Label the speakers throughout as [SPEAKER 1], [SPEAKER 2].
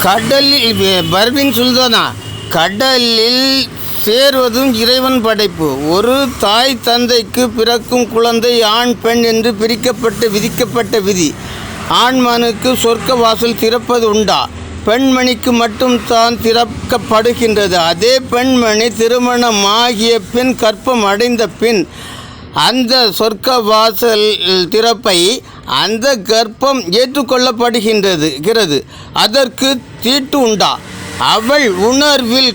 [SPEAKER 1] கடலில் பர்பின் சுல்தானா, கடலில் சேர்வதும் இறைவன் படைப்பு. ஒரு தாய் தந்தைக்கு பிறக்கும் குழந்தை ஆண் பெண் என்று பிரிக்கப்பட்டு விதிக்கப்பட்ட விதி. ஆண்மனுக்கு சொர்க்க வாசல் திறப்பது உண்டா? பெண்மணிக்கு மட்டும் தான் திறக்கப்படுகின்றது. அதே பெண்மணி திருமணமாகிய பின் கற்பம் அடைந்த பின் அந்த சொர்க்க வாசல் திறப்பை அந்த கர்ப்பம் ஏற்றுக்கொள்ளப்படுகின்றது. அதற்கு தீட்டு உண்டா? அவள் உணர்வில்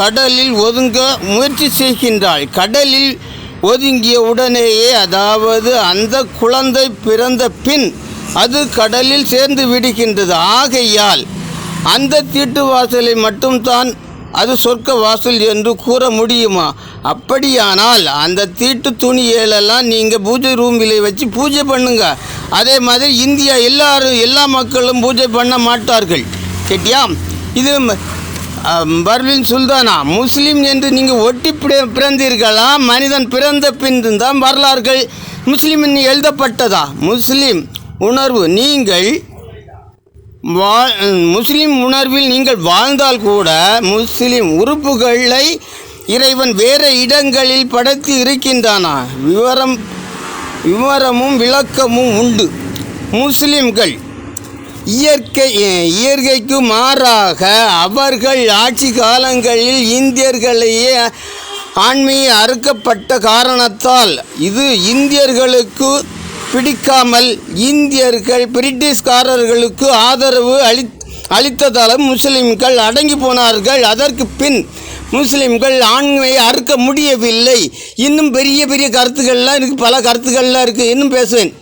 [SPEAKER 1] கடலில் ஒதுங்க முயற்சி செய்கின்றாள். கடலில் ஒதுங்கிய உடனேயே, அதாவது அந்த குழந்தை பிறந்த பின் அது கடலில் சேர்ந்து விடுகின்றது. ஆகையால் அந்த தீட்டு வாசலை மட்டும்தான் அது சொர்க்க வாசல் என்று கூற முடியுமா? அப்படியானால் அந்த தீட்டு துணியெல்லாம் நீங்கள் பூஜை ரூமில் வச்சு பூஜை பண்ணுங்க. அதே மாதிரி இந்தியா எல்லா மக்களும் பூஜை பண்ண மாட்டார்கள். கேட்டியா? இது பர்வின் சுல்தானா, முஸ்லீம் என்று நீங்கள் ஒட்டி பிறந்தீர்களா? மனிதன் பிறந்த பின் தான் வரலாறுகள் முஸ்லீம் எழுதப்பட்டதா? முஸ்லீம் உணர்வு நீங்கள் முஸ்லீம் உணர்வில் நீங்கள் வாழ்ந்தால் கூட முஸ்லீம் உறுப்புகளை இறைவன் வேறு இடங்களில் படைத்து இருக்கின்றானா? விவரமும் விளக்கமும் உண்டு. முஸ்லீம்கள் இயற்கைக்கு மாறாக அவர்கள் ஆட்சி காலங்களில் இந்தியர்களையே ஆண்மையை அறுக்கப்பட்ட காரணத்தால் இது இந்தியர்களுக்கு பிடிக்காமல் இந்தியர்கள் பிரிட்டிஷ்காரர்களுக்கு ஆதரவு அளித்ததால் முஸ்லிம்கள் அடங்கி போனார்கள். அதற்கு பின் முஸ்லிம்கள் ஆண்மையை அறுக்க முடியவில்லை. இன்னும் பெரிய கருத்துக்கள்லாம் இருக்குது, பல கருத்துக்கள்லாம் இருக்குது, இன்னும் பேசுவேன்.